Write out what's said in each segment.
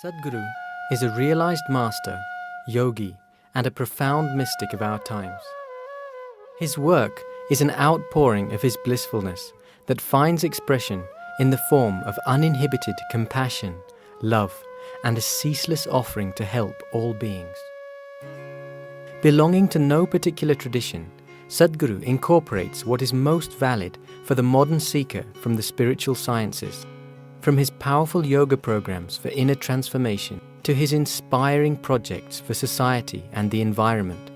Sadhguru is a realized master, yogi, and a profound mystic of our times. His work is an outpouring of his blissfulness that finds expression in the form of uninhibited compassion, love, and a ceaseless offering to help all beings. Belonging to no particular tradition, Sadhguru incorporates what is most valid for the modern seeker from the spiritual sciences. From his powerful yoga programs for inner transformation to his inspiring projects for society and the environment,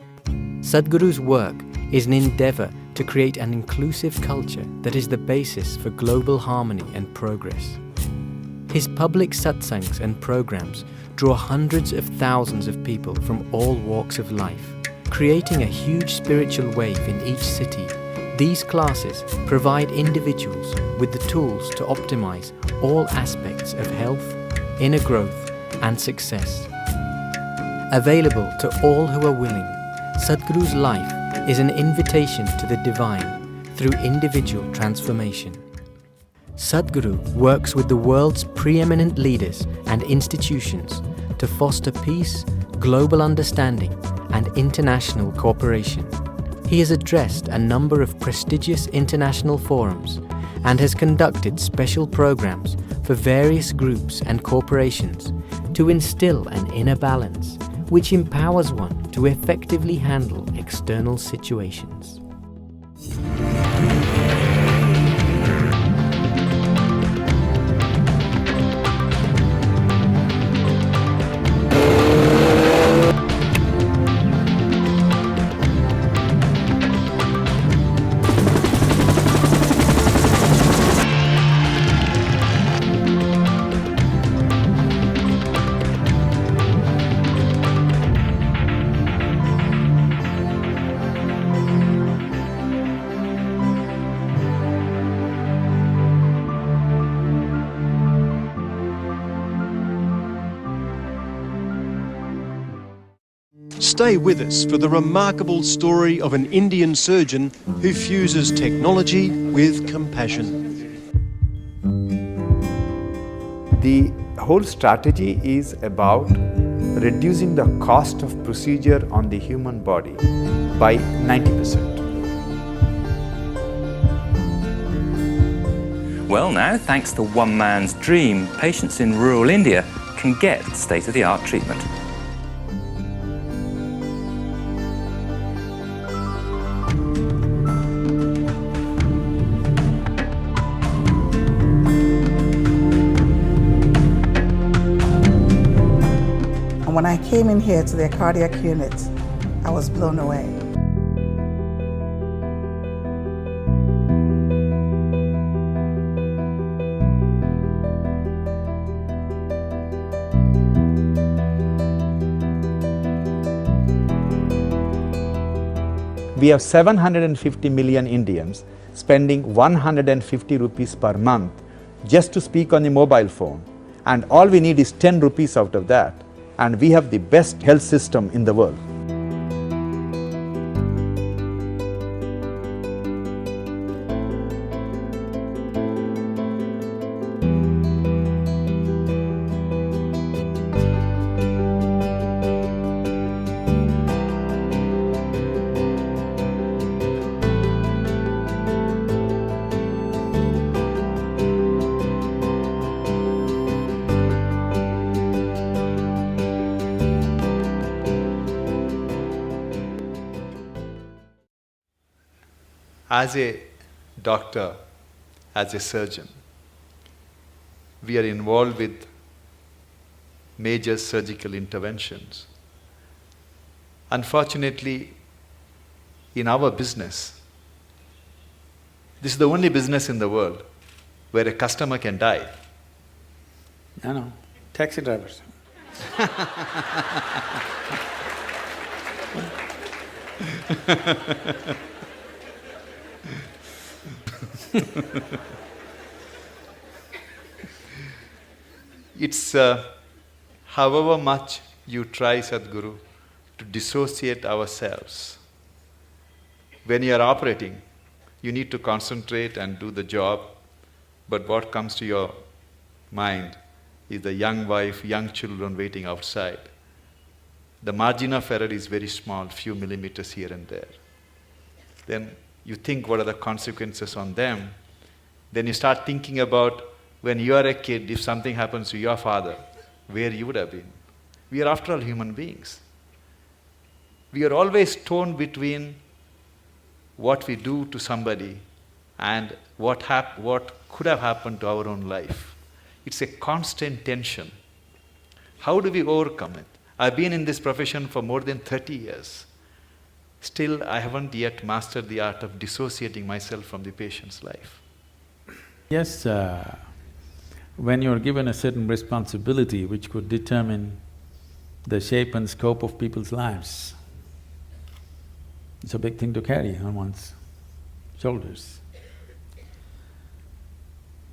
Sadhguru's work is an endeavor to create an inclusive culture that is the basis for global harmony and progress. His public satsangs and programs draw hundreds of thousands of people from all walks of life, creating a huge spiritual wave in each city. These classes provide individuals with the tools to optimize all aspects of health, inner growth, and success. Available to all who are willing, Sadhguru's life is an invitation to the divine through individual transformation. Sadhguru works with the world's preeminent leaders and institutions to foster peace, global understanding, and international cooperation. He has addressed a number of prestigious international forums and has conducted special programs for various groups and corporations to instill an inner balance which empowers one to effectively handle external situations. Stay with us for the remarkable story of an Indian surgeon who fuses technology with compassion. The whole strategy is about reducing the cost of procedure on the human body by 90%. Well now, thanks to one man's dream, patients in rural India can get state-of-the-art treatment. When I came in here to their cardiac unit, I was blown away. We have 750 million Indians spending 150 rupees per month just to speak on the mobile phone, and all we need is 10 rupees out of that, and we have the best health system in the world. As a doctor, as a surgeon, we are involved with major surgical interventions. Unfortunately, in our business, this is the only business in the world where a customer can die. No, taxi drivers. It's however much you try, Sadhguru, to dissociate ourselves. When you are operating, you need to concentrate and do the job, but what comes to your mind is the young wife, young children waiting outside. The margin of error is very small, few millimeters here and there. Then you think what are the consequences on them. Then you start thinking about when you are a kid, if something happens to your father, where you would have been. We are after all human beings. We are always torn between what we do to somebody and what could have happened to our own life. It's a constant tension. How do we overcome it? I've been in this profession for more than 30 years. Still, I haven't yet mastered the art of dissociating myself from the patient's life. Yes, when you're given a certain responsibility which could determine the shape and scope of people's lives, it's a big thing to carry on one's shoulders.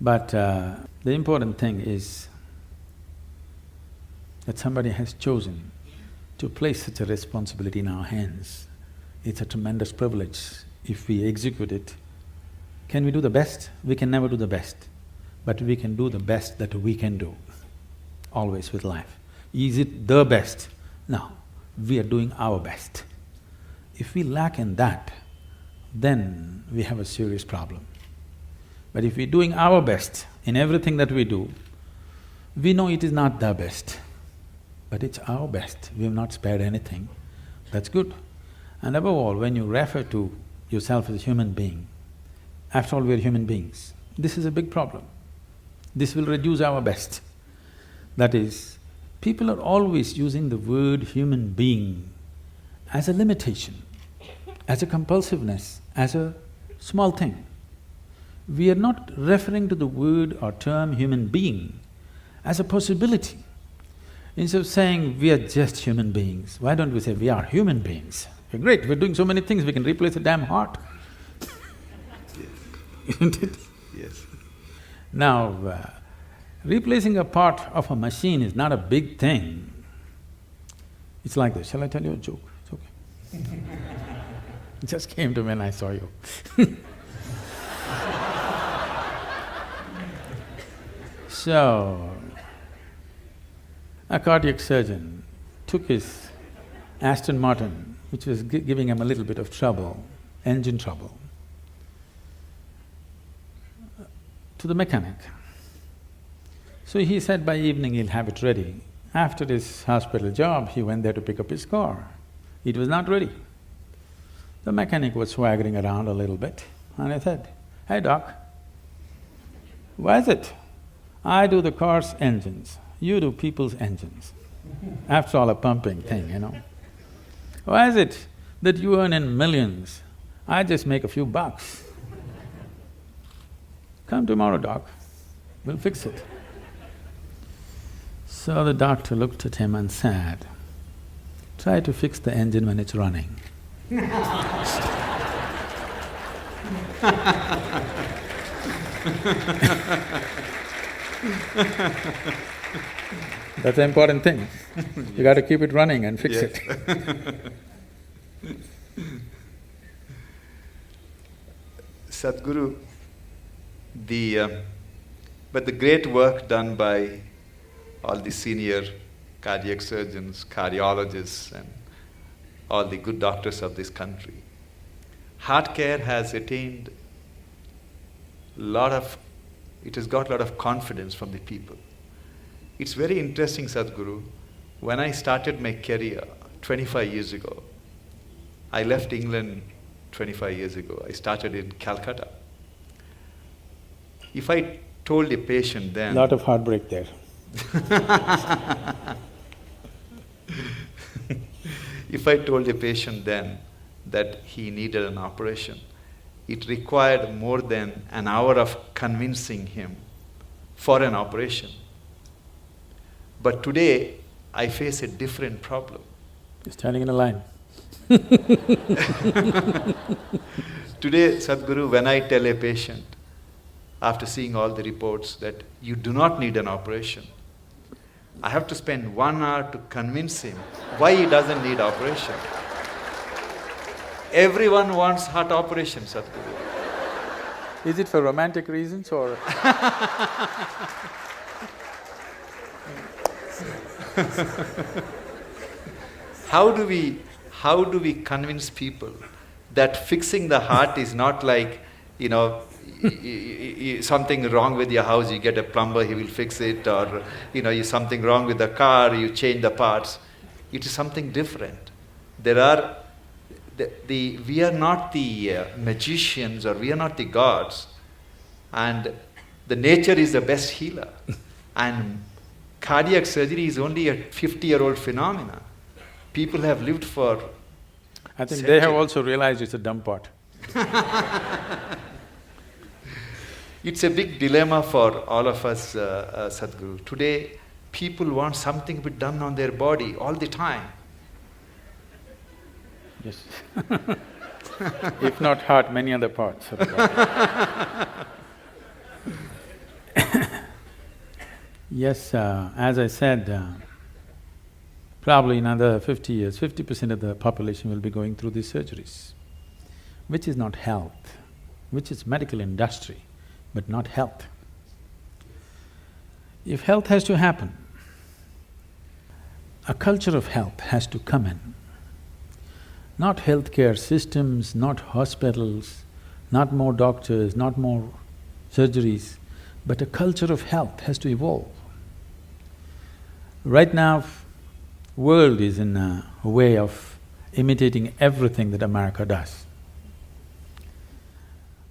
But the important thing is that somebody has chosen to place such a responsibility in our hands. It's a tremendous privilege if we execute it. Can we do the best? We can never do the best, but we can do the best that we can do, always with life. Is it the best? No, we are doing our best. If we lack in that, then we have a serious problem. But if we're doing our best in everything that we do, we know it is not the best, but it's our best. We have not spared anything. That's good. And above all, when you refer to yourself as a human being, after all, we are human beings. This is a big problem. This will reduce our best. That is, people are always using the word human being as a limitation, as a compulsiveness, as a small thing. We are not referring to the word or term human being as a possibility. Instead of saying we are just human beings, why don't we say we are human beings? We're great, we're doing so many things, we can replace a damn heart. Isn't it? Yes. Now, replacing a part of a machine is not a big thing. It's like this, shall I tell you a joke? It's okay. It just came to me when I saw you. So, a cardiac surgeon took his Aston Martin, which was giving him a little bit of trouble, engine trouble, to the mechanic. So he said by evening he'll have it ready. After his hospital job, he went there to pick up his car. It was not ready. The mechanic was swaggering around a little bit, and I said, "Hey doc, why is it I do the car's engines, you do people's engines? After all, a pumping thing, you know. Why is it that you earn in millions, I just make a few bucks? Come tomorrow, doc, we'll fix it." So the doctor looked at him and said, "Try to fix the engine when it's running." That's the important thing. You got to keep it running and fix it. Sadhguru, but the great work done by all the senior cardiac surgeons, cardiologists, and all the good doctors of this country, heart care has attained it has got a lot of confidence from the people. It's very interesting, Sadhguru, when I started my career 25 years ago, I left England 25 years ago, I started in Calcutta. If I told a patient then… Lot of heartbreak there. If I told a patient then that he needed an operation, it required more than an hour of convincing him for an operation. But today, I face a different problem. You're standing in a line. Today, Sadhguru, when I tell a patient, after seeing all the reports, that you do not need an operation, I have to spend 1 hour to convince him why he doesn't need operation. Everyone wants heart operation, Sadhguru. Is it for romantic reasons or… How do we convince people that fixing the heart is not like, something wrong with your house, you get a plumber, he will fix it, or something wrong with the car, you change the parts. It is something different. We are not the magicians, or we are not the gods, and the nature is the best healer. And cardiac surgery is only a 50-year-old phenomenon. People have lived for I think centuries. they have also realized it's a dumb pot. It's a big dilemma for all of us, Sadhguru. Today, people want something to be done on their body all the time. Yes. If not heart, many other parts of the body. Yes, as I said, probably in another 50 years, 50% of the population will be going through these surgeries, which is not health, which is medical industry, but not health. If health has to happen, a culture of health has to come in. Not healthcare systems, not hospitals, not more doctors, not more surgeries, but a culture of health has to evolve. Right now, world is in a way of imitating everything that America does.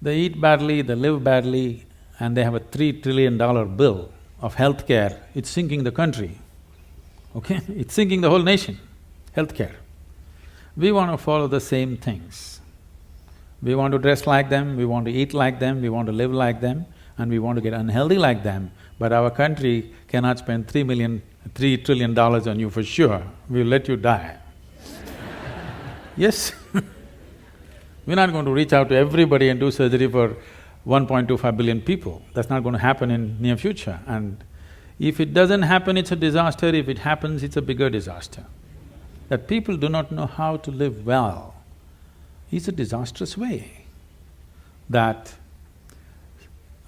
They eat badly, they live badly, and they have a $3 trillion bill of healthcare. It's sinking the country, okay? It's sinking the whole nation, healthcare. We want to follow the same things. We want to dress like them, we want to eat like them, we want to live like them, and we want to get unhealthy like them, but our country cannot spend $3 trillion on you for sure, we'll let you die. Yes. We're not going to reach out to everybody and do surgery for 1.25 billion people. That's not going to happen in near future. And if it doesn't happen, it's a disaster. If it happens, it's a bigger disaster. That people do not know how to live well is a disastrous way. That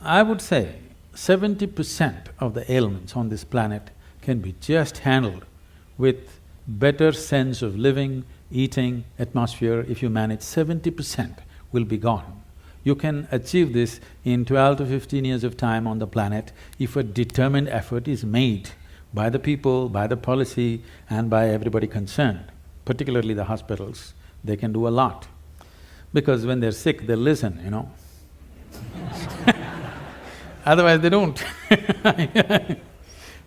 I would say 70% of the ailments on this planet can be just handled with better sense of living, eating, atmosphere. If you manage 70% will be gone. You can achieve this in 12 to 15 years of time on the planet if a determined effort is made by the people, by the policy and by everybody concerned, particularly the hospitals. They can do a lot. Because when they're sick, they listen, Otherwise they don't.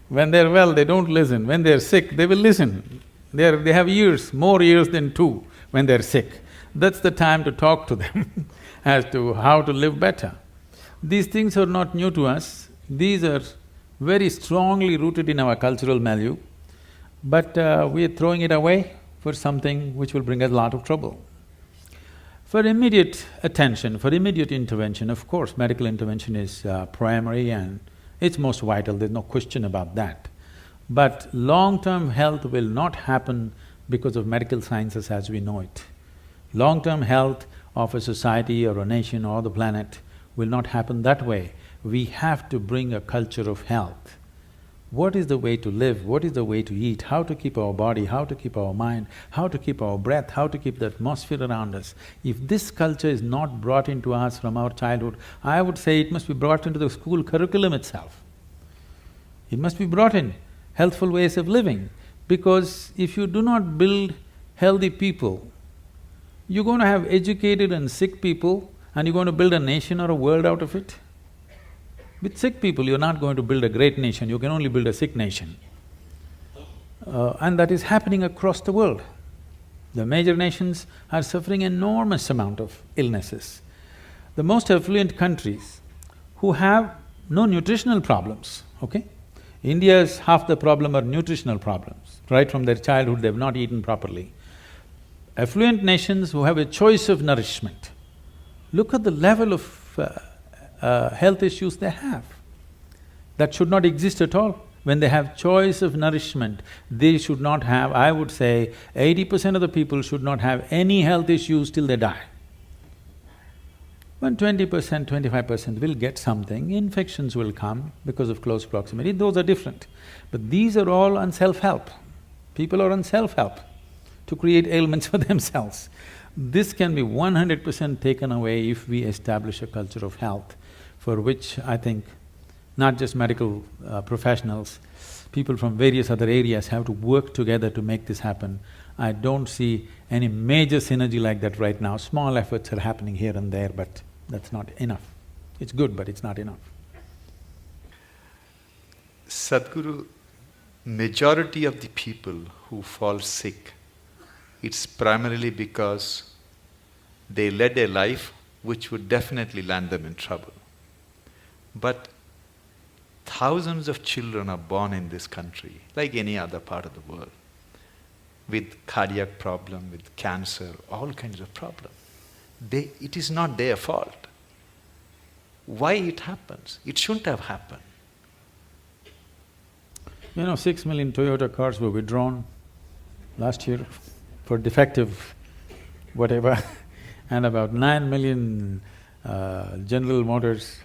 When they're well, they don't listen. When they're sick, they will listen. They have ears, more ears than two when they're sick. That's the time to talk to them as to how to live better. These things are not new to us, these are very strongly rooted in our cultural milieu, but we are throwing it away for something which will bring us a lot of trouble. For immediate attention, for immediate intervention, of course, medical intervention is primary and it's most vital, there's no question about that. But long-term health will not happen because of medical sciences as we know it. Long-term health of a society or a nation or the planet will not happen that way. We have to bring a culture of health. What is the way to live? What is the way to eat? How to keep our body? How to keep our mind? How to keep our breath? How to keep the atmosphere around us? If this culture is not brought into us from our childhood, I would say it must be brought into the school curriculum itself. It must be brought in, healthful ways of living, because if you do not build healthy people, you're going to have educated and sick people and you're going to build a nation or a world out of it. With sick people, you're not going to build a great nation, you can only build a sick nation. And that is happening across the world. The major nations are suffering enormous amount of illnesses. The most affluent countries who have no nutritional problems, okay? India's half the problem are nutritional problems. Right from their childhood, they've not eaten properly. Affluent nations who have a choice of nourishment, look at the level of health issues they have. That should not exist at all. When they have choice of nourishment, they should not have, I would say, 80% of the people should not have any health issues till they die. When 20%, 25% will get something, infections will come because of close proximity, those are different. But these are all on self-help. People are on self-help to create ailments for themselves. This can be 100% taken away if we establish a culture of health, for which I think not just medical professionals, people from various other areas have to work together to make this happen. I don't see any major synergy like that right now. Small efforts are happening here and there, but that's not enough. It's good, but it's not enough. Sadhguru, majority of the people who fall sick, it's primarily because they led a life which would definitely land them in trouble. But thousands of children are born in this country, like any other part of the world, with cardiac problem, with cancer, all kinds of problems. It is not their fault. Why it happens? It shouldn't have happened. 6 million Toyota cars were withdrawn last year for defective whatever and about 9 million General Motors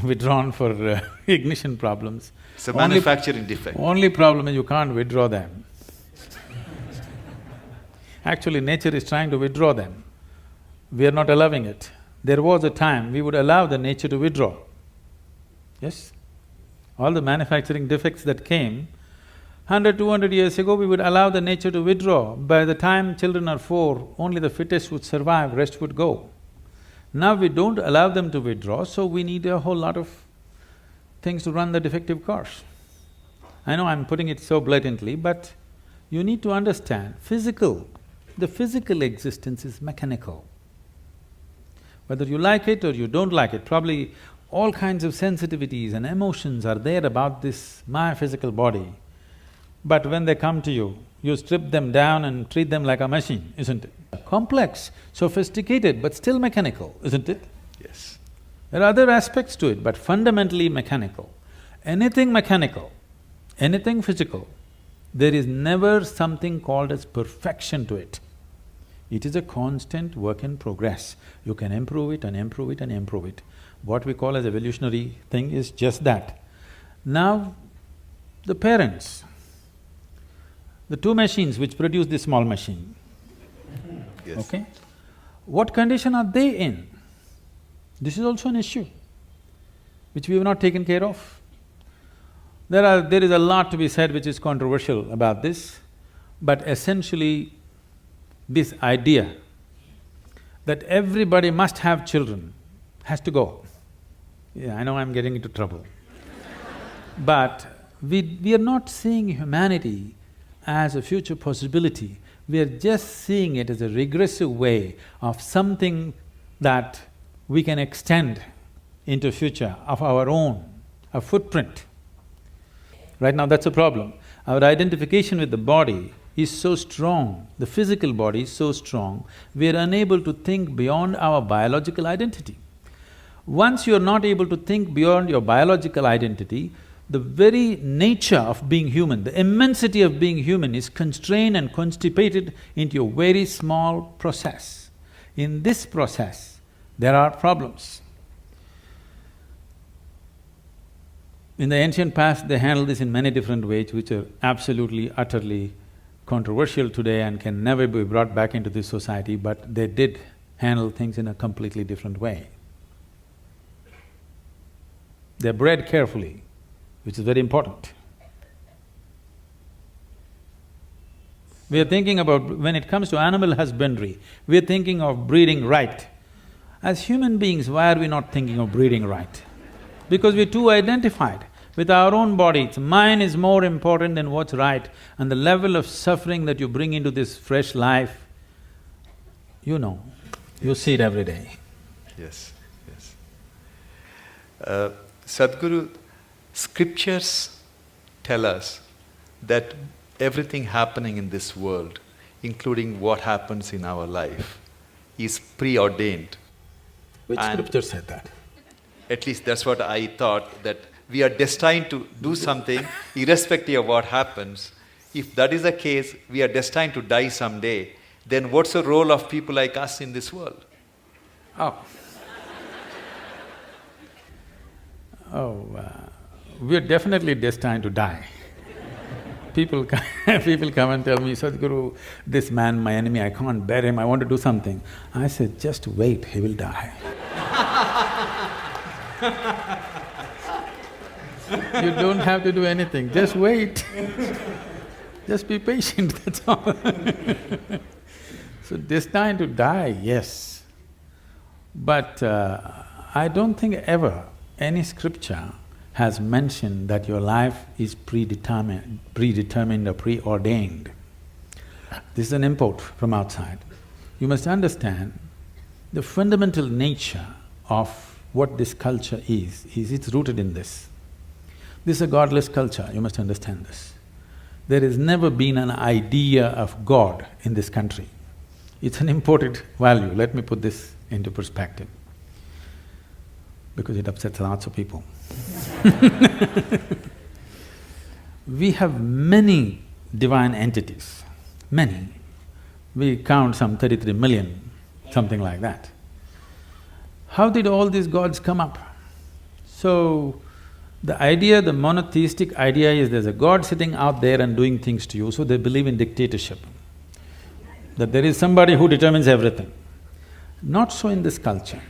withdrawn for ignition problems. It's a manufacturing defect. Only problem is you can't withdraw them. Actually, nature is trying to withdraw them. We are not allowing it. There was a time we would allow the nature to withdraw. Yes? All the manufacturing defects that came, 100, 200 years ago, we would allow the nature to withdraw. By the time children are 4, only the fittest would survive, rest would go. Now we don't allow them to withdraw, so we need a whole lot of things to run the defective cars. I know I'm putting it so blatantly, but you need to understand, the physical existence is mechanical. Whether you like it or you don't like it, probably all kinds of sensitivities and emotions are there about this my physical body. But when they come to you, you strip them down and treat them like a machine, isn't it? Complex, sophisticated, but still mechanical, isn't it? Yes. There are other aspects to it, but fundamentally mechanical. Anything mechanical, anything physical, there is never something called as perfection to it. It is a constant work in progress. You can improve it and improve it and improve it. What we call as evolutionary thing is just that. Now, the parents, the two machines which produce this small machine, Yes. okay? What condition are they in? This is also an issue which we have not taken care of. There is a lot to be said which is controversial about this, but essentially this idea that everybody must have children has to go. Yeah, I know I'm getting into trouble. But we are not seeing humanity as a future possibility, we are just seeing it as a regressive way of something that we can extend into future of our own, a footprint. Right now that's a problem. Our identification with the body is so strong, the physical body is so strong, we are unable to think beyond our biological identity. Once you're not able to think beyond your biological identity, the very nature of being human, the immensity of being human is constrained and constipated into a very small process. In this process, there are problems. In the ancient past, they handled this in many different ways, which are absolutely, utterly controversial today and can never be brought back into this society, but they did handle things in a completely different way. They're bred carefully, which is very important. We are thinking about, when it comes to animal husbandry, we are thinking of breeding right. As human beings, why are we not thinking of breeding right? Because we're too identified with our own bodies. Mine is more important than what's right, and the level of suffering that you bring into this fresh life, you know, you see it every day. Yes, yes. Sadhguru, scriptures tell us that everything happening in this world, including what happens in our life, is preordained. Which scripture said that? At least that's what I thought, that we are destined to do something irrespective of what happens. If that is the case, we are destined to die someday, then what's the role of people like us in this world? Oh. We're definitely destined to die. People come and tell me, Sadhguru, this man, my enemy, I can't bear him, I want to do something. I said, just wait, he will die. You don't have to do anything, just wait. Just be patient, that's all. So destined to die, yes. But I don't think ever any scripture has mentioned that your life is predetermined or preordained. This is an import from outside. You must understand the fundamental nature of what this culture is it's rooted in this. This is a godless culture, you must understand this. There has never been an idea of God in this country. It's an imported value, let me put this into perspective, because it upsets lots of people. We have many divine entities, many. We count some 33 million, something like that. How did all these gods come up? So, the idea, the monotheistic idea is there's a god sitting out there and doing things to you, so they believe in dictatorship. That there is somebody who determines everything. Not so in this culture.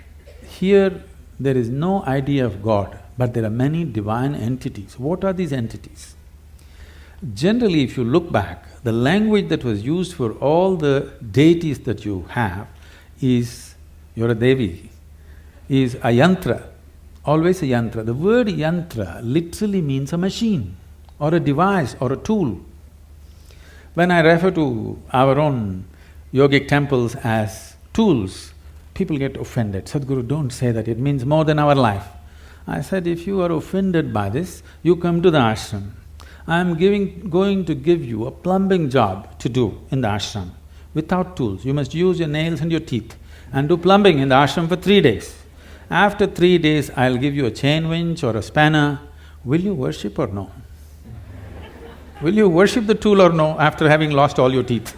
Here, there is no idea of God, but there are many divine entities. What are these entities? Generally, if you look back, the language that was used for all the deities that you have is, you're a Devi, is a yantra, always a yantra. The word yantra literally means a machine or a device or a tool. When I refer to our own yogic temples as tools, people get offended. Sadhguru, don't say that, it means more than our life. I said, if you are offended by this, you come to the ashram. I am going to give you a plumbing job to do in the ashram without tools. You must use your nails and your teeth and do plumbing in the ashram for 3 days. After 3 days, I'll give you a chain winch or a spanner. Will you worship or no? Will you worship the tool or no after having lost all your teeth?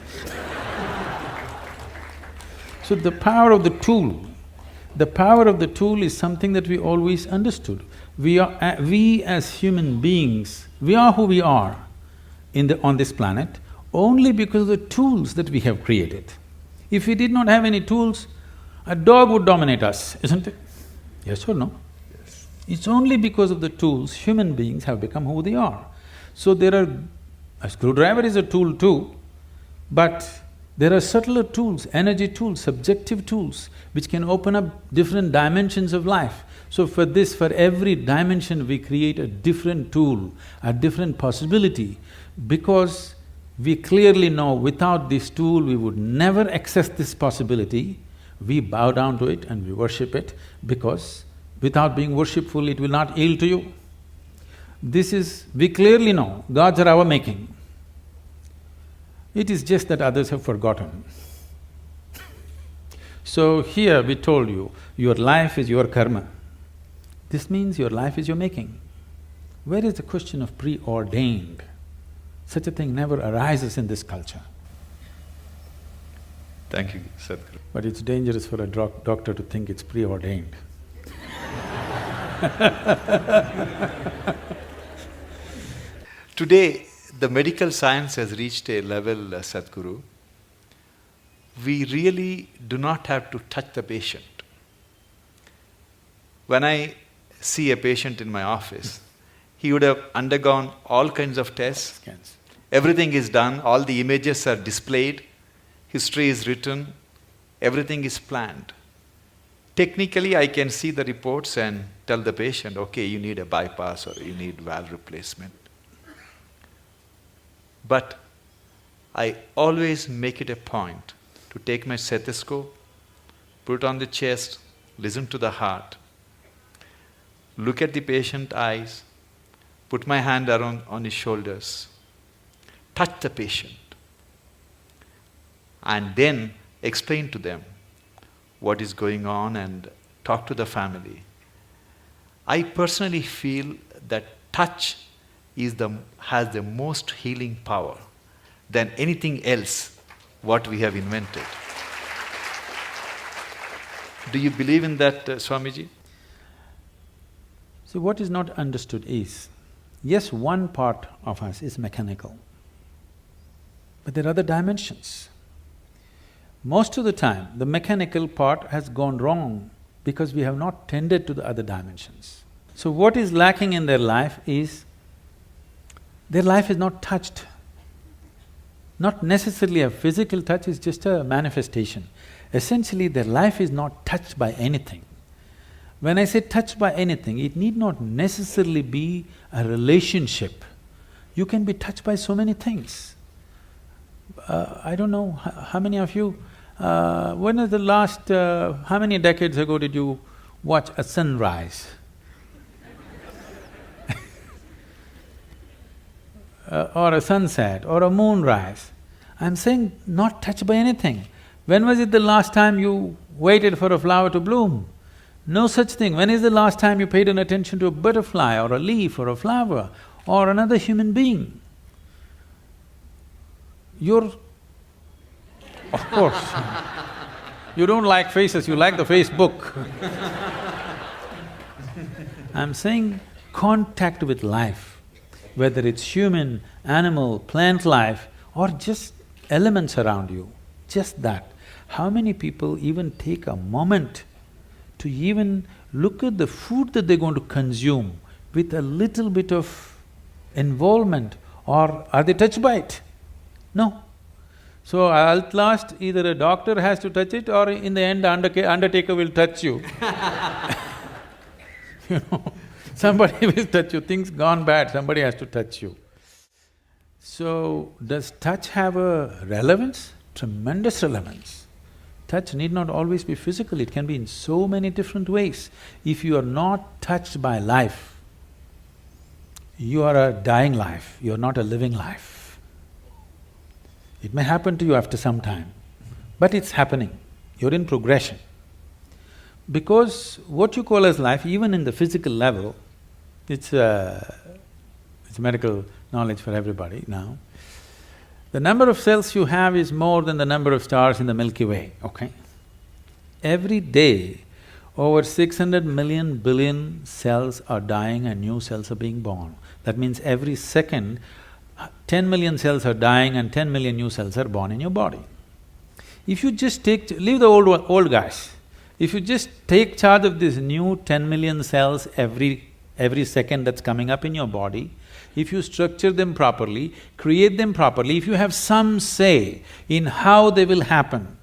So the power of the tool is something that we always understood. We as human beings, we are who we are on this planet only because of the tools that we have created. If we did not have any tools, a dog would dominate us, isn't it? Yes or no? Yes. It's only because of the tools human beings have become who they are. So a screwdriver is a tool too, but there are subtler tools, energy tools, subjective tools, which can open up different dimensions of life. So for every dimension we create a different tool, a different possibility, because we clearly know without this tool we would never access this possibility. We bow down to it and we worship it, because without being worshipful it will not yield to you. We clearly know, gods are our making. It is just that others have forgotten. So here we told you, your life is your karma. This means your life is your making. Where is the question of preordained? Such a thing never arises in this culture. Thank you, Sadhguru. But it's dangerous for a doctor to think it's preordained. Today, the medical science has reached a level, Sadhguru, we really do not have to touch the patient. When I see a patient in my office, he would have undergone all kinds of tests. Scans. Everything is done, all the images are displayed, history is written, everything is planned. Technically, I can see the reports and tell the patient, okay, you need a bypass or you need valve replacement. But I always make it a point to take my stethoscope, put it on the chest, listen to the heart, look at the patient's eyes, put my hand on his shoulders, touch the patient, and then explain to them what is going on and talk to the family. I personally feel that touch has the most healing power than anything else what we have invented. Do you believe in that, Swamiji? So what is not understood is, yes, one part of us is mechanical, but there are other dimensions. Most of the time, the mechanical part has gone wrong because we have not tended to the other dimensions. So what is lacking in their life is, their life is not touched. Not necessarily a physical touch, is just a manifestation. Essentially, their life is not touched by anything. When I say touched by anything, it need not necessarily be a relationship. You can be touched by so many things. I don't know how many of you… when was the last… how many decades ago did you watch a sunrise? Or a sunset, or a moonrise. I'm saying not touched by anything. When was it the last time you waited for a flower to bloom? No such thing. When is the last time you paid an attention to a butterfly or a leaf or a flower or another human being? You're… of course, you don't like faces, you like the Facebook. I'm saying contact with life, whether it's human, animal, plant life or just elements around you, just that. How many people even take a moment to even look at the food that they're going to consume with a little bit of involvement, or are they touched by it? No. So at last, either a doctor has to touch it or in the end undertaker will touch you. You know, somebody will touch you, things gone bad, somebody has to touch you. So, does touch have a relevance? Tremendous relevance. Touch need not always be physical, it can be in so many different ways. If you are not touched by life, you are a dying life, you are not a living life. It may happen to you after some time, but it's happening, you're in progression. Because what you call as life, even in the physical level, it's medical knowledge for everybody now. The number of cells you have is more than the number of stars in the Milky Way, okay? Every day, over 600 million billion cells are dying and new cells are being born. That means every second, 10 million cells are dying and 10 million new cells are born in your body. If you just leave the old guys, if you just take charge of these new 10 million cells every second that's coming up in your body, if you structure them properly, create them properly, if you have some say in how they will happen,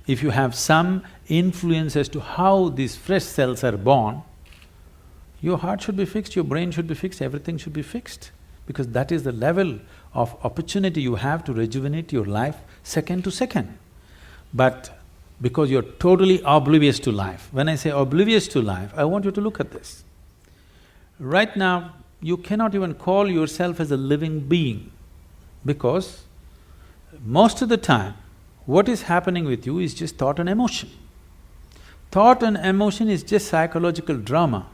if you have some influence as to how these fresh cells are born, your heart should be fixed, your brain should be fixed, everything should be fixed. Because that is the level of opportunity you have to rejuvenate your life second to second. But because you're totally oblivious to life, when I say oblivious to life, I want you to look at this. Right now, you cannot even call yourself as a living being because most of the time, what is happening with you is just thought and emotion. Thought and emotion is just psychological drama.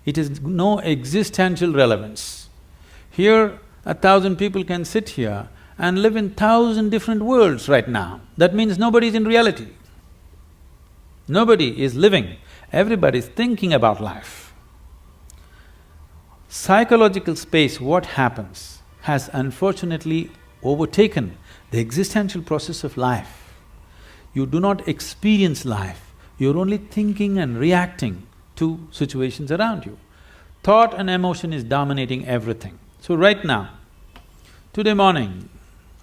It has no existential relevance. Here, 1,000 people can sit here and live in 1,000 different worlds right now. That means nobody is in reality. Nobody is living, everybody is thinking about life. Psychological space, what happens, has unfortunately overtaken the existential process of life. You do not experience life, you're only thinking and reacting to situations around you. Thought and emotion is dominating everything. So right now, today morning,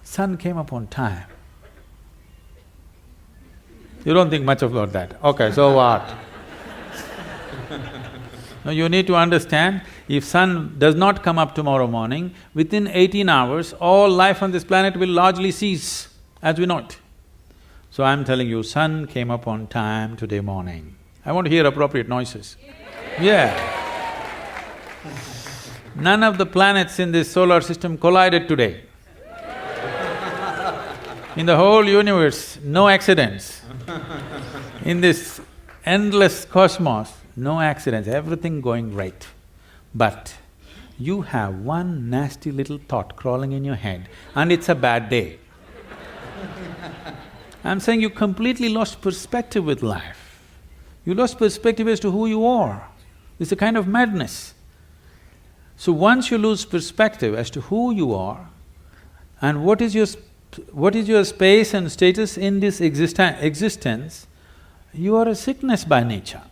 sun came up on time. You don't think much about that, okay, so what? Now you need to understand, if sun does not come up tomorrow morning, within 18 hours, all life on this planet will largely cease as we know it. So I'm telling you, sun came up on time today morning. I want to hear appropriate noises. Yeah. None of the planets in this solar system collided today. In the whole universe, no accidents. In this endless cosmos, no accidents, everything going right. But you have one nasty little thought crawling in your head and it's a bad day. I'm saying you completely lost perspective with life. You lost perspective as to who you are. It's a kind of madness. So once you lose perspective as to who you are and what is your space and status in this existence, you are a sickness by nature.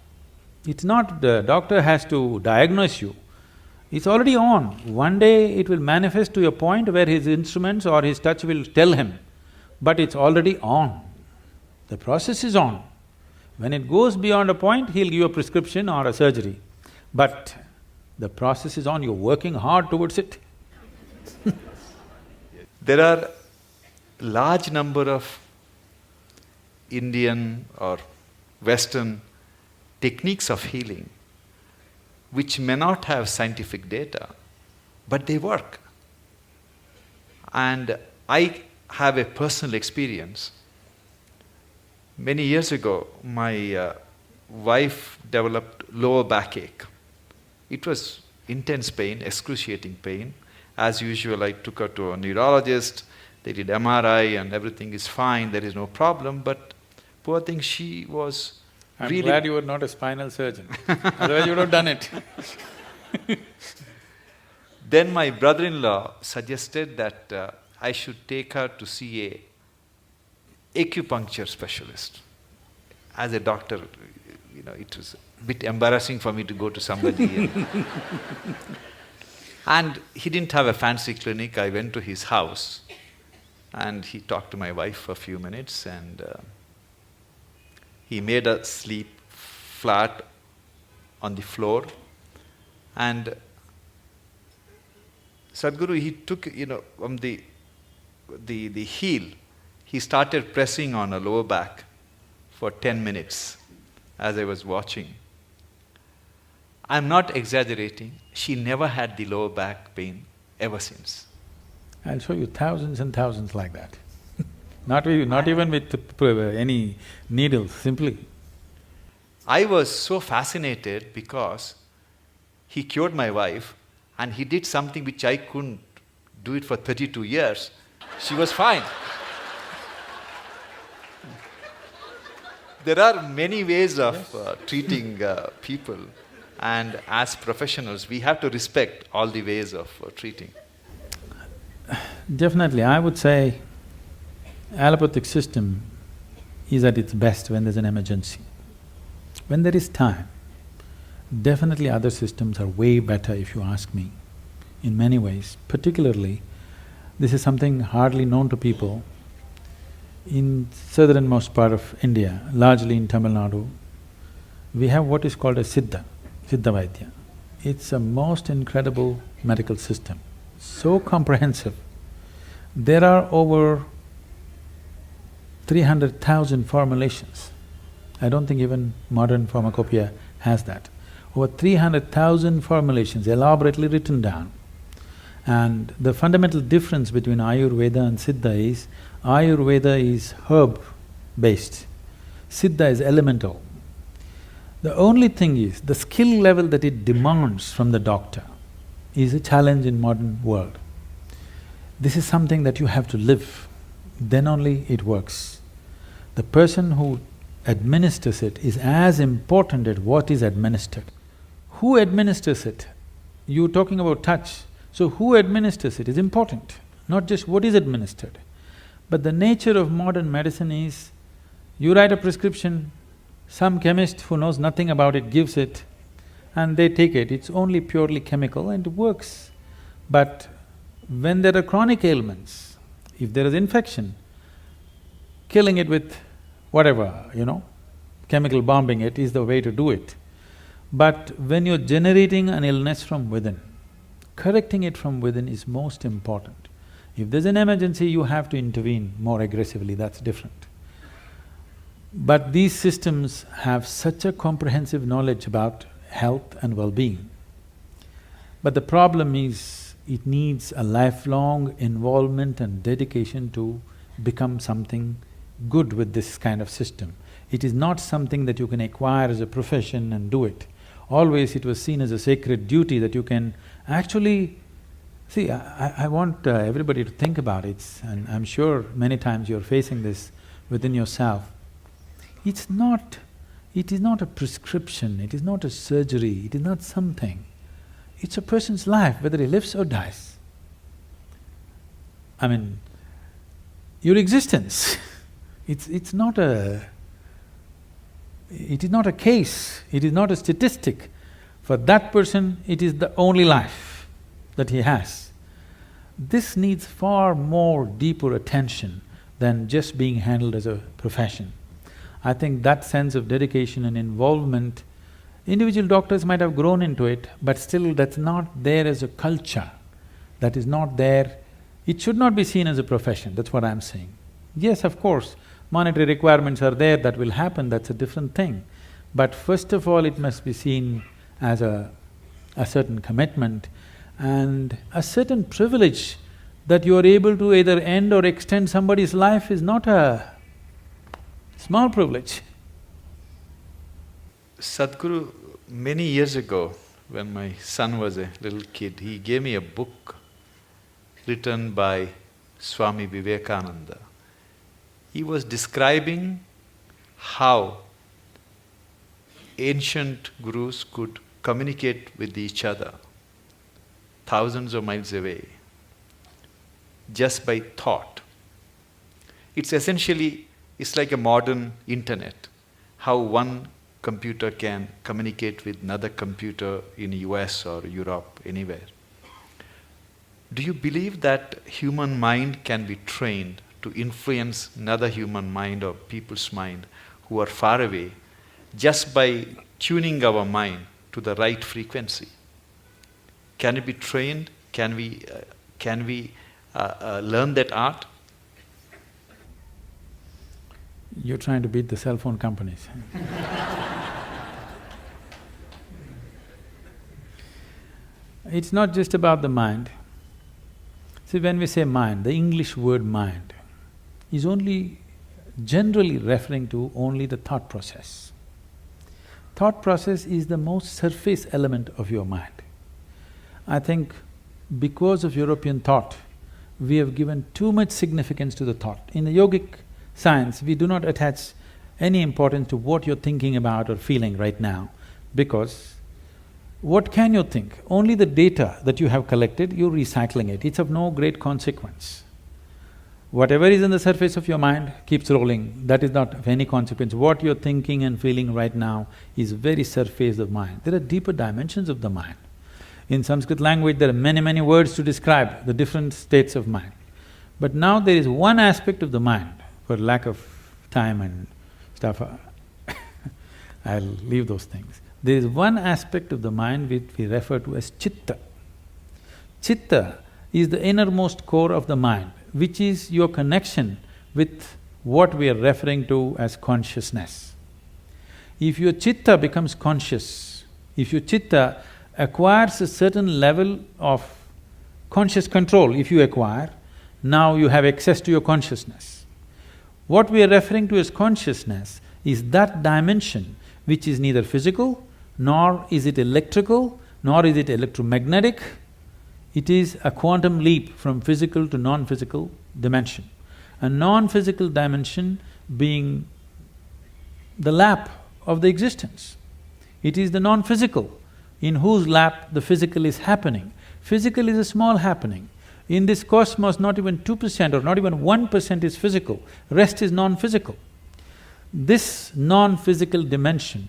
It's not the doctor has to diagnose you, it's already on. One day it will manifest to a point where his instruments or his touch will tell him, but it's already on. The process is on. When it goes beyond a point, he'll give you a prescription or a surgery. But the process is on, you're working hard towards it. There are large number of Indian or Western techniques of healing which may not have scientific data, but they work. And I have a personal experience. Many years ago, my wife developed lower backache. It was intense pain, excruciating pain. As usual, I took her to a neurologist, they did MRI and everything is fine, there is no problem, but poor thing, she was I'm really… glad you were not a spinal surgeon, otherwise you would have done it. Then my brother-in-law suggested that I should take her to see a acupuncture specialist. As a doctor, it was a bit embarrassing for me to go to somebody. And he didn't have a fancy clinic. I went to his house and he talked to my wife for a few minutes and he made her sleep flat on the floor. And Sadhguru, he took, from the heel, he started pressing on her lower back for 10 minutes as I was watching. I'm not exaggerating, she never had the lower back pain ever since. I'll show you thousands and thousands like that. Not even with any needles, simply. I was so fascinated because he cured my wife and he did something which I couldn't do it for 32 years. She was fine. There are many ways of treating people, and as professionals, we have to respect all the ways of treating. Definitely, I would say allopathic system is at its best when there's an emergency. When there is time, definitely other systems are way better if you ask me, in many ways. Particularly, this is something hardly known to people. In southernmost part of India, largely in Tamil Nadu, we have what is called a Siddha Vaidya. It's a most incredible medical system, so comprehensive. There are over 300,000 formulations. I don't think even modern pharmacopoeia has that. Over 300,000 formulations elaborately written down. And the fundamental difference between Ayurveda and Siddha is, Ayurveda is herb-based, Siddha is elemental. The only thing is, the skill level that it demands from the doctor is a challenge in modern world. This is something that you have to live, then only it works. The person who administers it is as important as what is administered. Who administers it? You're talking about touch, so who administers it is important, not just what is administered. But the nature of modern medicine is, you write a prescription, some chemist who knows nothing about it gives it, and they take it. It's only purely chemical and it works. But when there are chronic ailments, if there is infection, killing it with whatever, chemical bombing it is the way to do it. But when you're generating an illness from within, correcting it from within is most important. If there's an emergency, you have to intervene more aggressively, that's different. But these systems have such a comprehensive knowledge about health and well-being. But the problem is, it needs a lifelong involvement and dedication to become something good with this kind of system. It is not something that you can acquire as a profession and do it. Always it was seen as a sacred duty that you can actually… See, I want everybody to think about it, and I'm sure many times you're facing this within yourself. It's not It is not a prescription, it is not a surgery, it is not something. It's a person's life, whether he lives or dies. I mean, your existence, it's not a… it is not a case, it is not a statistic. For that person, it is the only life that he has. This needs far more deeper attention than just being handled as a profession. I think that sense of dedication and involvement, individual doctors might have grown into it, but still that's not there as a culture. That is not there. It should not be seen as a profession, that's what I'm saying. Yes, of course, monetary requirements are there, that will happen, that's a different thing. But first of all, it must be seen as a certain commitment and a certain privilege that you are able to either end or extend somebody's life is not a small privilege. Sadhguru, many years ago, when my son was a little kid, he gave me a book written by Swami Vivekananda. He was describing how ancient gurus could communicate with each other thousands of miles away just by thought. It's essentially, it's like a modern internet, how one computer can communicate with another computer in US or Europe, anywhere. Do you believe that human mind can be trained to influence another human mind or people's mind who are far away just by tuning our mind to the right frequency? Can it be trained? Can we learn that art? You're trying to beat the cell phone companies. It's not just about the mind. See, when we say mind, the English word mind is only generally referring to only the thought process. Thought process is the most surface element of your mind. I think because of European thought, we have given too much significance to the thought. In the yogic science, we do not attach any importance to what you're thinking about or feeling right now, because what can you think? Only the data that you have collected, you're recycling it, it's of no great consequence. Whatever is in the surface of your mind keeps rolling, that is not of any consequence. What you're thinking and feeling right now is very surface of mind. There are deeper dimensions of the mind. In Sanskrit language, there are many words to describe the different states of mind. But now there is one aspect of the mind, for lack of time and stuff, I'll leave those things. There is one aspect of the mind which we refer to as chitta. Chitta is the innermost core of the mind, which is your connection with what we are referring to as consciousness. If your chitta becomes conscious, if your chitta acquires a certain level of conscious control, if you acquire, now you have access to your consciousness. What we are referring to as consciousness is that dimension which is neither physical, nor is it electrical, nor is it electromagnetic. It is a quantum leap from physical to non-physical dimension. A non-physical dimension being the lap of the existence. It is the non-physical in whose lap the physical is happening. Physical is a small happening. In this cosmos, not even 2% or not even 1% is physical, rest is non-physical. This non-physical dimension,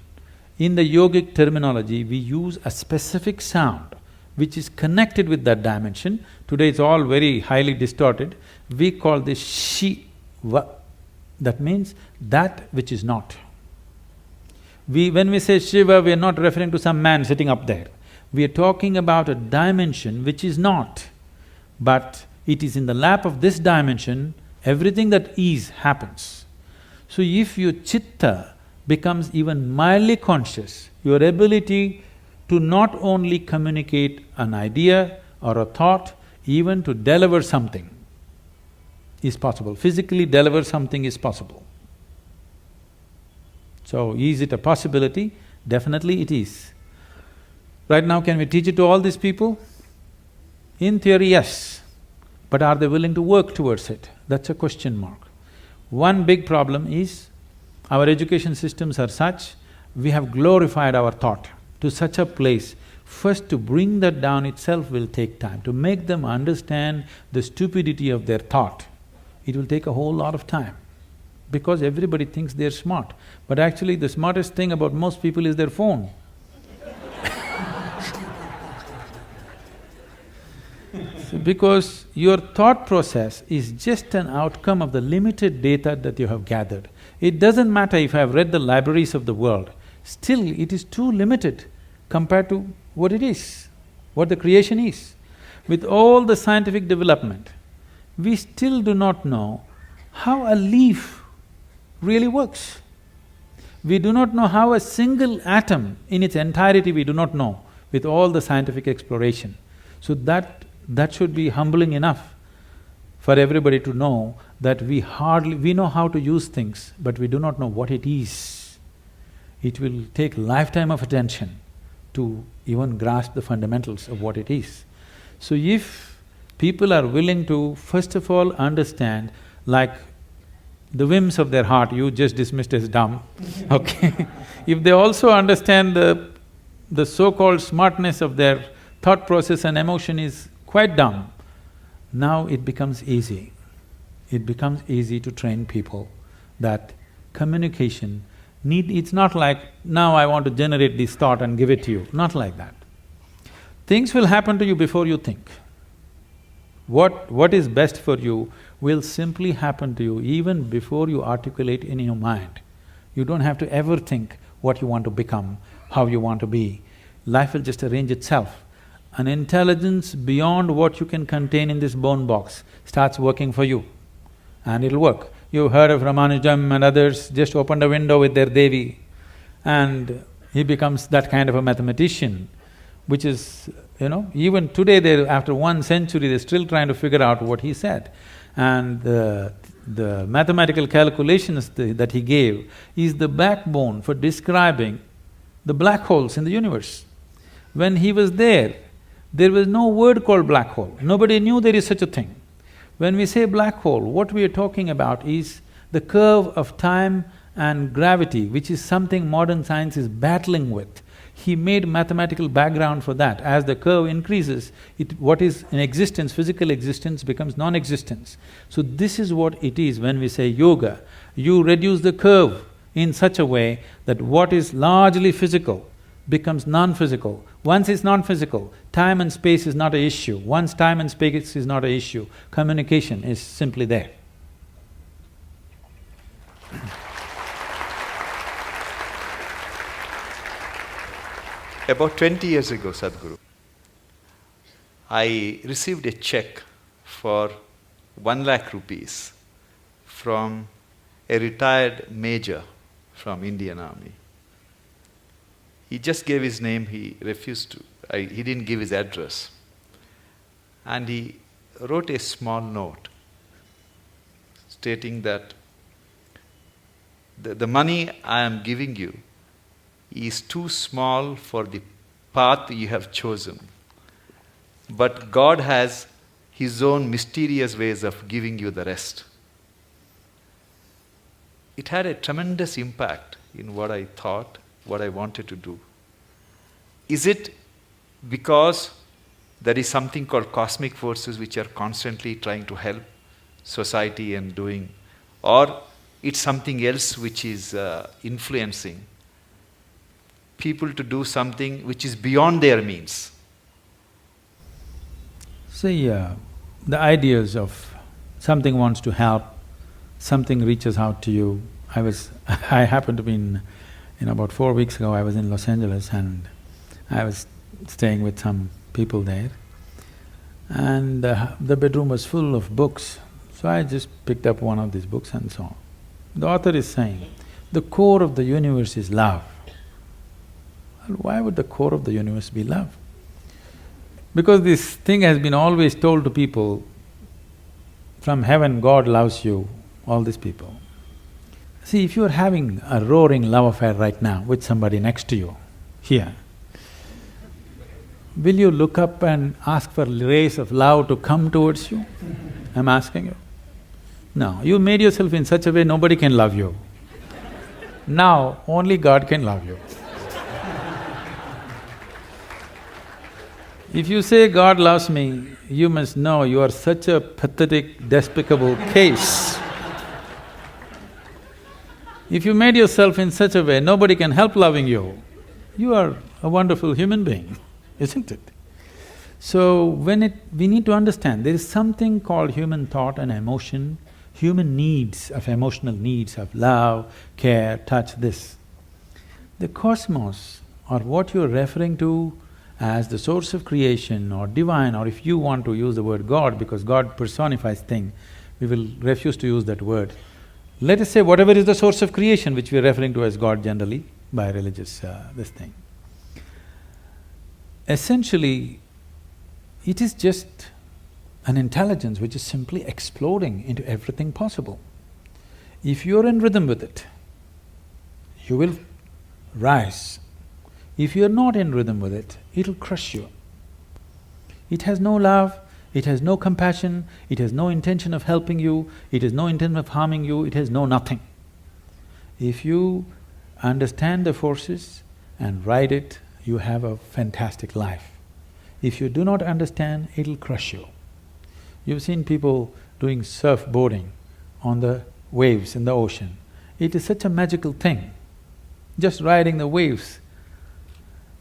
in the yogic terminology, we use a specific sound which is connected with that dimension. Today it's all very highly distorted. We call this Shiva. That means that which is not. When we say Shiva, we are not referring to some man sitting up there. We are talking about a dimension which is not, but it is in the lap of this dimension, everything that is happens. So if your chitta becomes even mildly conscious, your ability to not only communicate an idea or a thought, even to deliver something is possible. Physically deliver something is possible. So, is it a possibility? Definitely it is. Right now, can we teach it to all these people? In theory, yes. But are they willing to work towards it? That's a question mark. One big problem is, our education systems are such we have glorified our thought to such a place. First, to bring that down itself will take time. To make them understand the stupidity of their thought, it will take a whole lot of time. Because everybody thinks they're smart, but actually the smartest thing about most people is their phone. Because your thought process is just an outcome of the limited data that you have gathered. It doesn't matter if I have read the libraries of the world, still it is too limited compared to what it is, what the creation is. With all the scientific development, we still do not know how a leaf really works. We do not know how a single atom in its entirety we do not know with all the scientific exploration. So that should be humbling enough for everybody to know that we know how to use things, but we do not know what it is. It will take a lifetime of attention to even grasp the fundamentals of what it is. So if people are willing to first of all understand, like the whims of their heart you just dismissed as dumb, okay? If they also understand the so-called smartness of their thought process and emotion is quite dumb, now it becomes easy. It becomes easy to train people that communication it's not like, now I want to generate this thought and give it to you, not like that. Things will happen to you before you think. What is best for you will simply happen to you even before you articulate in your mind. You don't have to ever think what you want to become, how you want to be. Life will just arrange itself. An intelligence beyond what you can contain in this bone box starts working for you, and it'll work. You've heard of Ramanujam and others, just opened a window with their Devi, and he becomes that kind of a mathematician, which is, even today after 1 century, they're still trying to figure out what he said. And the mathematical calculations that he gave is the backbone for describing the black holes in the universe. When he was there was no word called black hole, nobody knew there is such a thing. When we say black hole, what we are talking about is the curve of time and gravity, which is something modern science is battling with. He made mathematical background for that. As the curve increases, what is in existence, physical existence, becomes non-existence. So this is what it is when we say yoga. You reduce the curve in such a way that what is largely physical becomes non-physical. Once it's non-physical, time and space is not an issue. Once time and space is not an issue, communication is simply there. About 20 years ago, Sadhguru, I received a check for 1 lakh rupees from a retired major from Indian Army. He just gave his name, he refused to, he didn't give his address. And he wrote a small note stating that the money I am giving you is too small for the path you have chosen. But God has His own mysterious ways of giving you the rest. It had a tremendous impact in what I thought, what I wanted to do. Is it because there is something called cosmic forces which are constantly trying to help society and doing, or it's something else which is influencing people to do something which is beyond their means? See, the ideas of something wants to help, something reaches out to you. I happened to be about 4 weeks ago, I was in Los Angeles and I was staying with some people there, and the bedroom was full of books. So I just picked up one of these books and so on. The author is saying, the core of the universe is love. Well, why would the core of the universe be love? Because this thing has been always told to people, from heaven God loves you, all these people. See, if you're having a roaring love affair right now with somebody next to you, here, will you look up and ask for rays of love to come towards you? I'm asking you. No, you made yourself in such a way nobody can love you. Now, only God can love you. If you say God loves me, you must know you are such a pathetic, despicable case. If you made yourself in such a way, nobody can help loving you. You are a wonderful human being, isn't it? So, we need to understand, there is something called human thought and emotion, human needs, of emotional needs of love, care, touch, this. The cosmos, or what you're referring to as the source of creation or divine, or if you want to use the word God, because God personifies thing, we will refuse to use that word. Let us say whatever is the source of creation, which we are referring to as God generally by religious this thing. Essentially, it is just an intelligence which is simply exploding into everything possible. If you're in rhythm with it, you will rise. If you're not in rhythm with it, it'll crush you. It has no love, it has no compassion, it has no intention of helping you, it has no intention of harming you, it has no nothing. If you understand the forces and ride it, you have a fantastic life. If you do not understand, it'll crush you. You've seen people doing surfboarding on the waves in the ocean. It is such a magical thing, just riding the waves.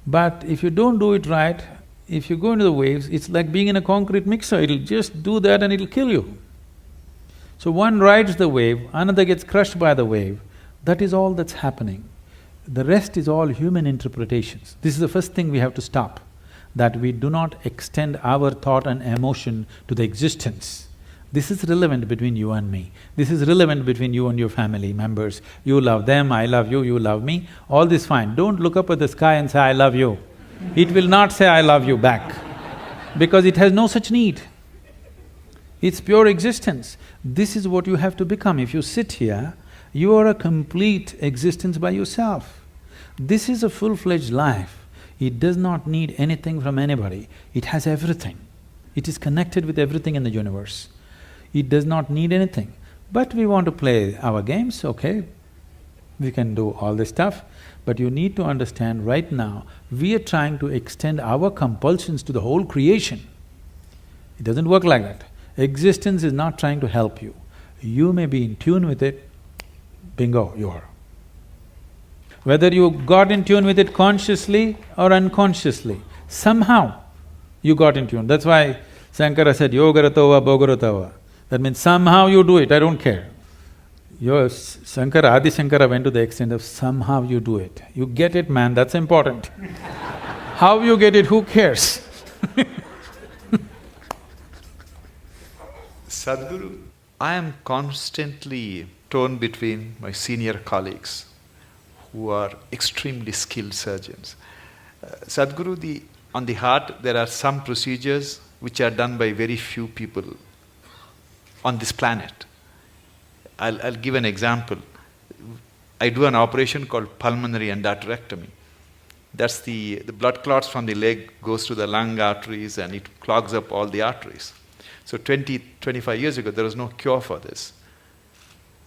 But if you don't do it right, if you go into the waves, it's like being in a concrete mixer, it'll just do that and it'll kill you. So one rides the wave, another gets crushed by the wave, that is all that's happening. The rest is all human interpretations. This is the first thing we have to stop, that we do not extend our thought and emotion to the existence. This is relevant between you and me. This is relevant between you and your family members. You love them, I love you, you love me, all this fine. Don't look up at the sky and say, I love you. It will not say, I love you back, because it has no such need. It's pure existence. This is what you have to become. If you sit here, you are a complete existence by yourself. This is a full-fledged life. It does not need anything from anybody. It has everything. It is connected with everything in the universe. It does not need anything. But we want to play our games, okay, we can do all this stuff, but you need to understand right now, we are trying to extend our compulsions to the whole creation. It doesn't work like that. Existence is not trying to help you. You may be in tune with it, bingo, you are. Whether you got in tune with it consciously or unconsciously, somehow you got in tune. That's why Shankara said, yogaratava bhogaratava. That means somehow you do it, I don't care. Your Shankara, Adi Shankara went to the extent of somehow you do it. You get it, man, that's important. How you get it, who cares? Sadhguru, I am constantly torn between my senior colleagues who are extremely skilled surgeons. Sadhguru, on the heart, there are some procedures which are done by very few people on this planet. I'll give an example. I do an operation called pulmonary endarterectomy. That's the blood clots from the leg goes to the lung arteries and it clogs up all the arteries. So 25 years ago, there was no cure for this.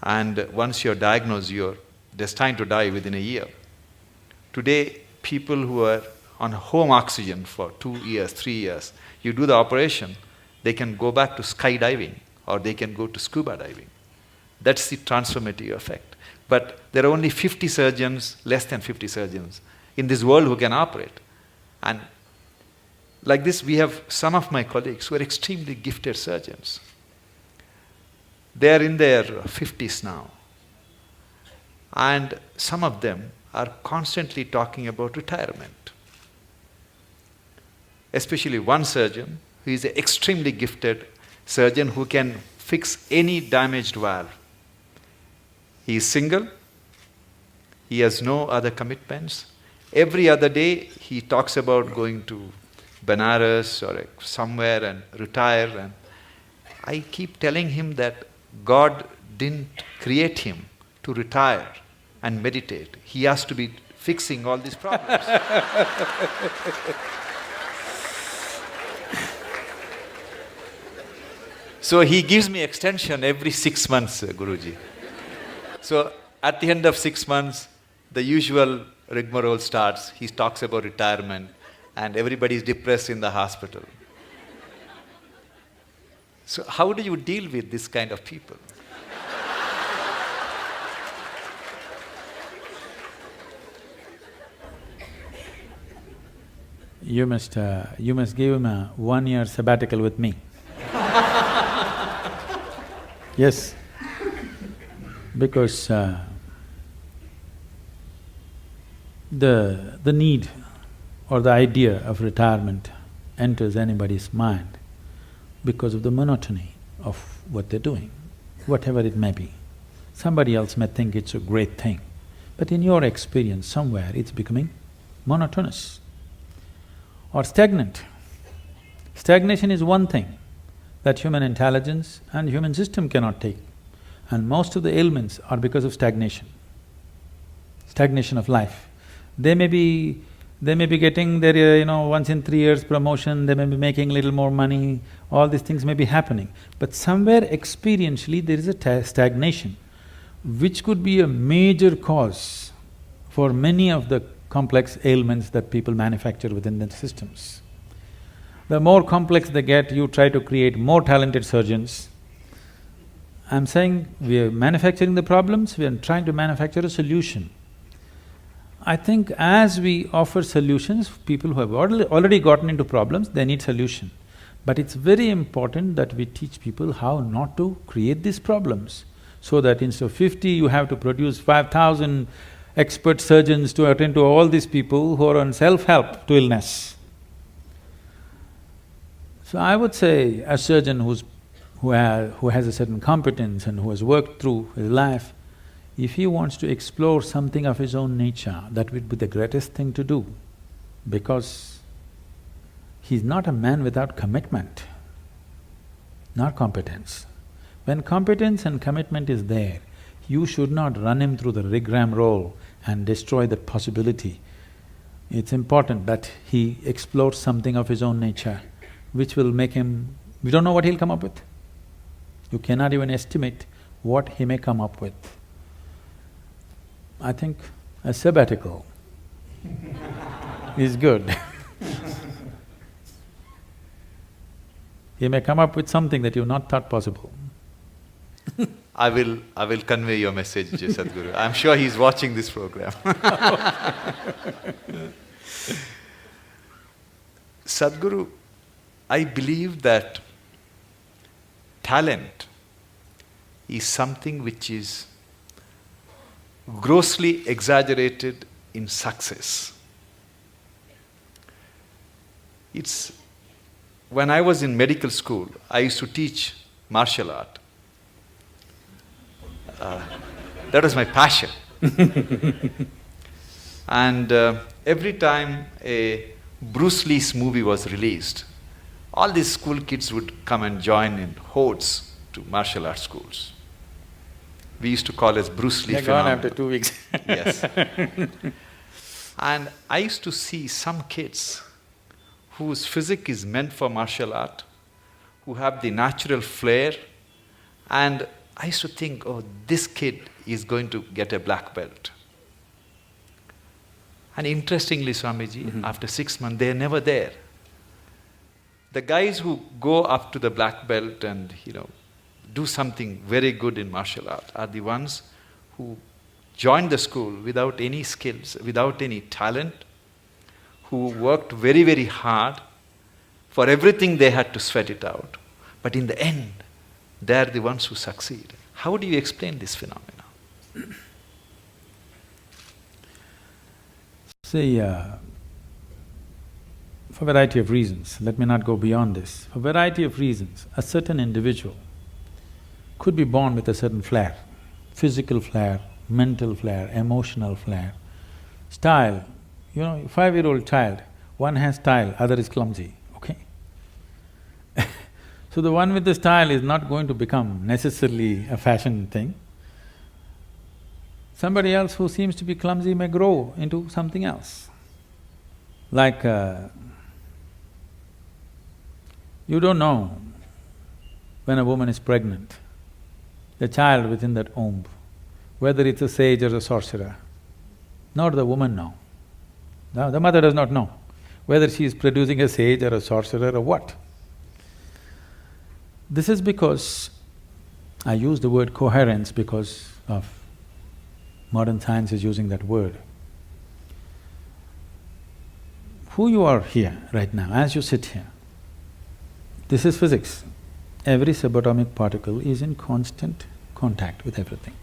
And once you're diagnosed, you're destined to die within a year. Today, people who are on home oxygen for 2 years, 3 years, you do the operation, they can go back to skydiving or they can go to scuba diving. That's the transformative effect. But there are only 50 surgeons, less than 50 surgeons in this world who can operate. And like this, we have some of my colleagues who are extremely gifted surgeons. They are in their 50s now. And some of them are constantly talking about retirement. Especially one surgeon who is an extremely gifted surgeon who can fix any damaged valve. He is single, he has no other commitments. Every other day he talks about going to Benares or somewhere and retire, and I keep telling him that God didn't create him to retire and meditate. He has to be fixing all these problems. So he gives me extension every 6 months, Guruji. So at the end of 6 months, the usual rigmarole starts. He talks about retirement and everybody is depressed in the hospital. So how do you deal with this kind of people? You must give him a 1-year sabbatical with me. Yes, because the need or the idea of retirement enters anybody's mind because of the monotony of what they're doing, whatever it may be. Somebody else may think it's a great thing, but in your experience, somewhere it's becoming monotonous or stagnant. Stagnation is one thing that human intelligence and human system cannot take, and most of the ailments are because of stagnation of life. They may be getting their, once in 3 years promotion, they may be making a little more money, all these things may be happening. But somewhere experientially there is a stagnation, which could be a major cause for many of the complex ailments that people manufacture within their systems. The more complex they get, you try to create more talented surgeons. I'm saying we are manufacturing the problems, we are trying to manufacture a solution. I think as we offer solutions, people who have already gotten into problems, they need solution. But it's very important that we teach people how not to create these problems, so that instead of 50, you have to produce 5,000 expert surgeons to attend to all these people who are on self-help to illness. So I would say a surgeon who has a certain competence and who has worked through his life, if he wants to explore something of his own nature, that would be the greatest thing to do, because he's not a man without commitment, not competence. When competence and commitment is there, you should not run him through the rigmarole and destroy that possibility. It's important that he explores something of his own nature, which will make him… we don't know what he'll come up with. You cannot even estimate what he may come up with. I think a sabbatical is good. He may come up with something that you've not thought possible. I will convey your message, Sadhguru. I'm sure he's watching this program. Sadhguru, I believe that talent is something which is grossly exaggerated in success. It's… when I was in medical school, I used to teach martial art. That was my passion. And every time a Bruce Lee's movie was released, all these school kids would come and join in hordes to martial arts schools. We used to call it Bruce Lee phenomenon. They're gone after 2 weeks. Yes. And I used to see some kids whose physique is meant for martial art, who have the natural flair, and I used to think, oh, this kid is going to get a black belt. And interestingly, Swamiji, after 6 months, they're never there. The guys who go up to the black belt and, do something very good in martial art are the ones who joined the school without any skills, without any talent, who worked very, very hard. For everything they had to sweat it out. But in the end, they're the ones who succeed. How do you explain this phenomenon? See, for a variety of reasons, let me not go beyond this. For a variety of reasons, a certain individual could be born with a certain flair, physical flair, mental flair, emotional flair, style. 5-year-old child, one has style, other is clumsy, okay? So the one with the style is not going to become necessarily a fashion thing. Somebody else who seems to be clumsy may grow into something else. Like, you don't know when a woman is pregnant, the child within that womb whether it's a sage or a sorcerer. Not the woman know. No, the mother does not know whether she is producing a sage or a sorcerer or what. This is because I use the word coherence because of modern science is using that word. Who you are here right now, as you sit here, this is physics. Every subatomic particle is in constant contact with everything.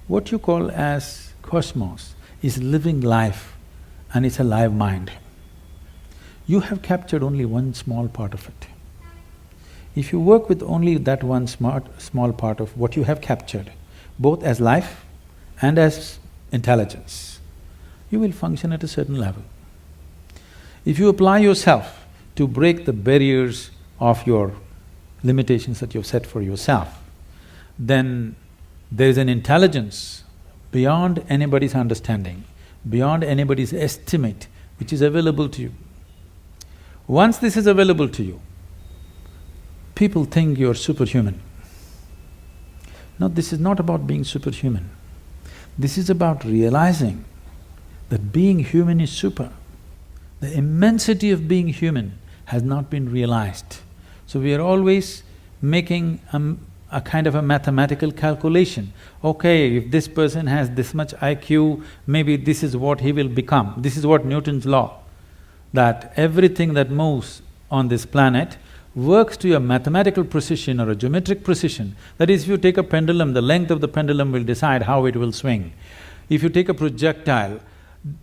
What you call as cosmos is living life and it's a live mind. You have captured only one small part of it. If you work with only that one small part of what you have captured, both as life and as intelligence, you will function at a certain level. If you apply yourself to break the barriers of your limitations that you've set for yourself, then there is an intelligence beyond anybody's understanding, beyond anybody's estimate, which is available to you. Once this is available to you, people think you're superhuman. No, this is not about being superhuman. This is about realizing that being human is super. The immensity of being human has not been realized. So we are always making a kind of a mathematical calculation. Okay, if this person has this much IQ, maybe this is what he will become. This is what Newton's law, that everything that moves on this planet works to a mathematical precision or a geometric precision. That is, if you take a pendulum, the length of the pendulum will decide how it will swing. If you take a projectile,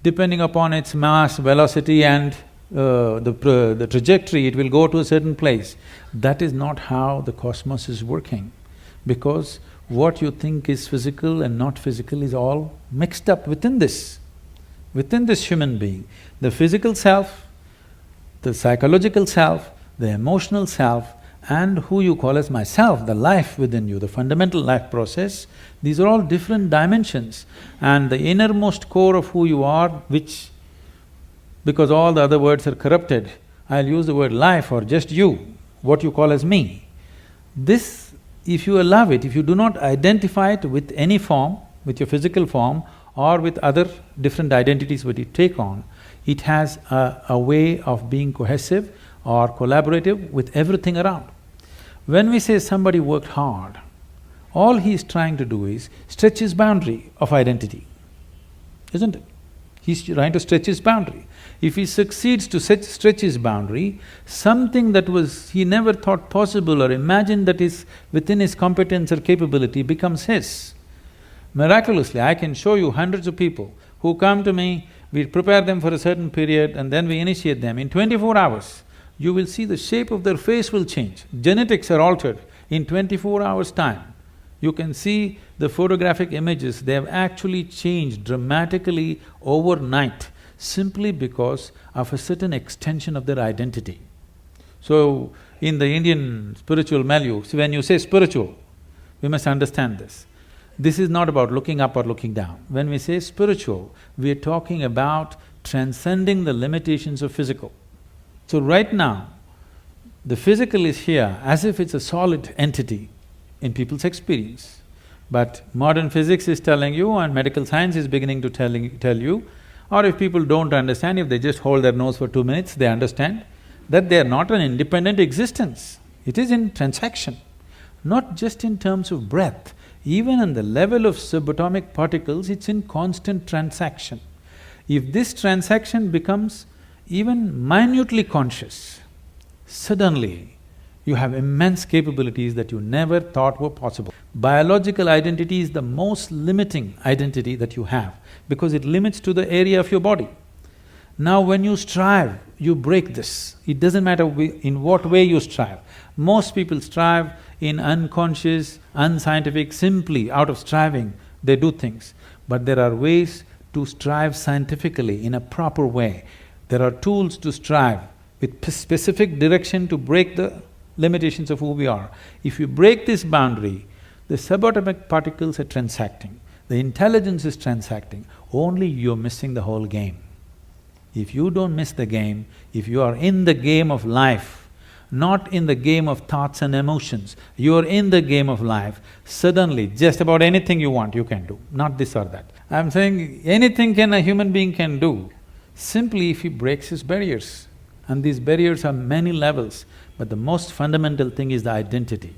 depending upon its mass, velocity and the trajectory, it will go to a certain place. That is not how the cosmos is working, because what you think is physical and not physical is all mixed up within this human being. The physical self, the psychological self, the emotional self, and who you call as myself, the life within you, the fundamental life process, these are all different dimensions. And the innermost core of who you are, which, because all the other words are corrupted, I'll use the word life or just you, what you call as me. This, if you allow it, if you do not identify it with any form, with your physical form or with other different identities what you take on, it has a way of being cohesive or collaborative with everything around. When we say somebody worked hard, all he is trying to do is stretch his boundary of identity, isn't it? He's trying to stretch his boundary. If he succeeds to stretch his boundary, something that he never thought possible or imagined that is within his competence or capability becomes his. Miraculously, I can show you hundreds of people who come to me, we prepare them for a certain period and then we initiate them. In 24 hours, you will see the shape of their face will change. Genetics are altered in 24 hours' time. You can see the photographic images, they have actually changed dramatically overnight simply because of a certain extension of their identity. So, in the Indian spiritual milieu, see, when you say spiritual, we must understand this. This is not about looking up or looking down. When we say spiritual, we are talking about transcending the limitations of physical. So right now, the physical is here as if it's a solid entity in people's experience. But modern physics is telling you and medical science is beginning to tell you, or if people don't understand, if they just hold their nose for 2 minutes, they understand that they are not an independent existence. It is in transaction, not just in terms of breath. Even on the level of subatomic particles, it's in constant transaction. If this transaction becomes even minutely conscious, suddenly you have immense capabilities that you never thought were possible. Biological identity is the most limiting identity that you have because it limits to the area of your body. Now when you strive, you break this. It doesn't matter in what way you strive. Most people strive in unconscious, unscientific, simply out of striving, they do things. But there are ways to strive scientifically in a proper way. There are tools to strive with specific direction to break the limitations of who we are. If you break this boundary, the subatomic particles are transacting, the intelligence is transacting, only you're missing the whole game. If you don't miss the game, if you are in the game of life, not in the game of thoughts and emotions. You're in the game of life, suddenly just about anything you want you can do, not this or that. I'm saying anything a human being can do, simply if he breaks his barriers. And these barriers are many levels, but the most fundamental thing is the identity.